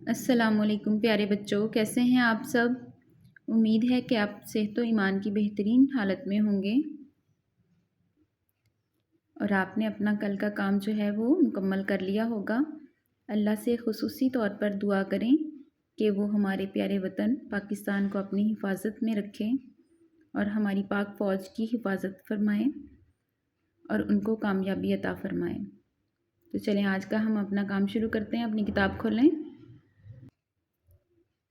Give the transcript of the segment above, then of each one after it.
अस्सलामुअलैकुम प्यारे बच्चों, कैसे हैं आप सब। उम्मीद है कि आप सेहत व ईमान की बेहतरीन हालत में होंगे और आपने अपना कल का काम जो है वो मुकम्मल कर लिया होगा। अल्लाह से ख़ुसूसी तौर पर दुआ करें कि वो हमारे प्यारे वतन पाकिस्तान को अपनी हिफाजत में रखें और हमारी पाक फ़ौज की हिफाजत फरमाएँ और उनको कामयाबी अता फ़रमाएँ। तो चलें आज का हम अपना काम शुरू करते हैं। अपनी किताब खोलें।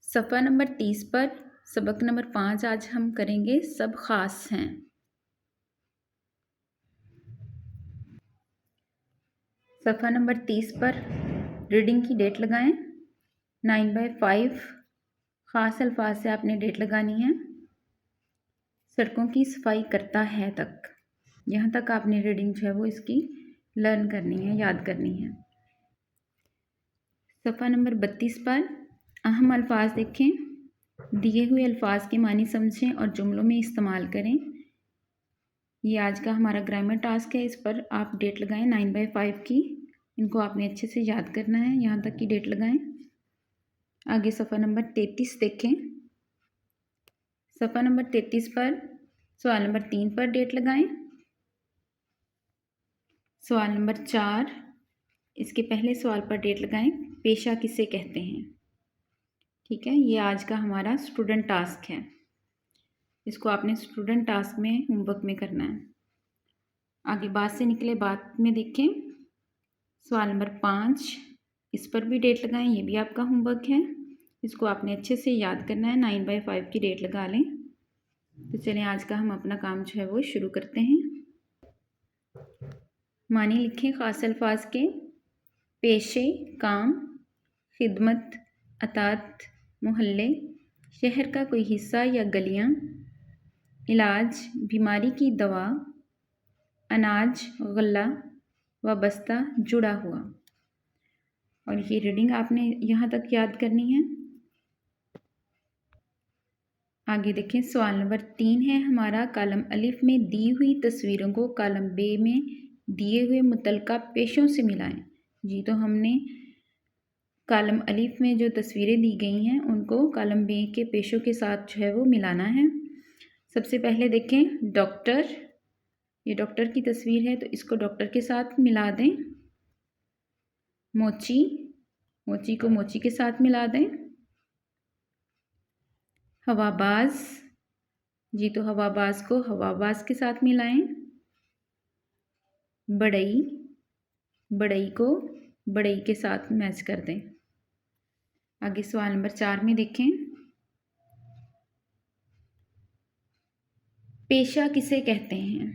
सफ़ा नंबर 30 पर सबक नंबर 5 आज हम करेंगे। सब ख़ास हैं। सफ़ा नंबर 30 पर रीडिंग की डेट लगाएं। 9/5 ख़ास अल्फाज से आपने डेट लगानी है। सड़कों की सफाई करता है तक, यहाँ तक आपने रीडिंग जो है वो इसकी लर्न करनी है, याद करनी है। सफ़ा नंबर 32 पर अहम अल्फाज देखें, दिए हुए अल्फाज के मानी समझें और जुमलों में इस्तेमाल करें। ये आज का हमारा ग्रामर टास्क है। इस पर आप डेट लगाएं 9/5 की। इनको आपने अच्छे से याद करना है, यहाँ तक की डेट लगाएं। आगे सफ़ा नंबर 33 देखें। सफ़ा नंबर 33 पर सवाल नंबर 3 पर डेट लगाएं। सवाल नंबर 4 इसके पहले सवाल पर डेट लगाएं। पेशा किसे कहते हैं। ठीक है, ये आज का हमारा स्टूडेंट टास्क है। इसको आपने स्टूडेंट टास्क में होमवर्क में करना है। आगे बात से निकले बात में देखें। सवाल नंबर 5 इस पर भी डेट लगाएं। ये भी आपका होमवर्क है। इसको आपने अच्छे से याद करना है। 9/5 की डेट लगा लें। तो चलें आज का हम अपना काम जो है वो शुरू करते हैं। मानी लिखें ख़ास अल्फाज के। पेशे, काम, खिदमत, अतात, मोहल्ले, शहर का कोई हिस्सा या गलियाँ, इलाज, बीमारी की दवा, अनाज, गल्ला, वाबस्ता, जुड़ा हुआ। और ये रीडिंग आपने यहाँ तक याद करनी है। आगे देखें, सवाल नंबर 3 है हमारा। कालम अलिफ में दी हुई तस्वीरों को कालम बे में दिए हुए मुतल्लिका पेशों से मिलाएं। जी, तो हमने कालम अलिफ में जो तस्वीरें दी गई हैं उनको कालम बे के पेशों के साथ जो है वो मिलाना है। सबसे पहले देखें डॉक्टर। ये डॉक्टर की तस्वीर है तो इसको डॉक्टर के साथ मिला दें। मोची, मोची को मोची के साथ मिला दें। हवाबाज, जी तो हवाबाज को हवाबाज के साथ मिलाएं। बढ़ई, बढ़ई को बढ़ई के साथ मैच कर दें। आगे सवाल नंबर 4 में देखें। पेशा किसे कहते हैं।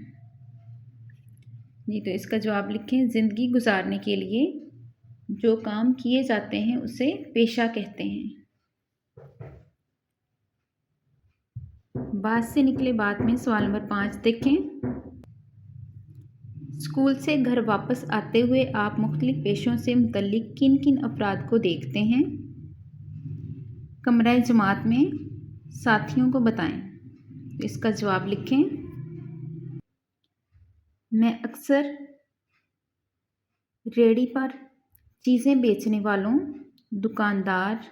जी तो इसका जवाब लिखें। ज़िंदगी गुजारने के लिए जो काम किए जाते हैं उसे पेशा कहते हैं। बात से निकले बात में सवाल नंबर 5 देखें। स्कूल से घर वापस आते हुए आप मुख्तलिफ पेशों से मुतल्लिक किन किन अफराद को देखते हैं। कमरा जमात में साथियों को बताएं। इसका जवाब लिखें। मैं अक्सर रेहड़ी पर चीज़ें बेचने वालों, दुकानदार,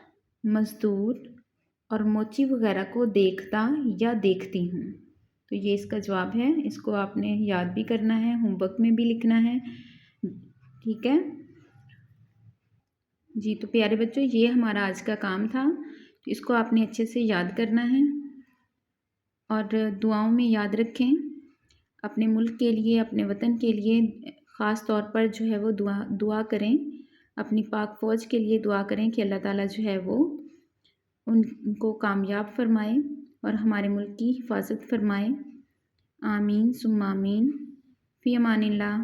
मज़दूर और मोची वगैरह को देखता या देखती हूँ। तो ये इसका जवाब है। इसको आपने याद भी करना है, होमवर्क में भी लिखना है। ठीक है जी। तो प्यारे बच्चों, ये हमारा आज का काम था। तो इसको आपने अच्छे से याद करना है और दुआओं में याद रखें। अपने मुल्क के लिए, अपने वतन के लिए ख़ास तौर पर जो है वो दुआ करें। अपनी पाक फ़ौज के लिए दुआ करें कि अल्लाह ताला जो है वो उनको कामयाब फरमाए और हमारे मुल्क की हिफाजत फरमाए। आमीन सुम्मा आमीन। फ़ी अमानिल्लाह।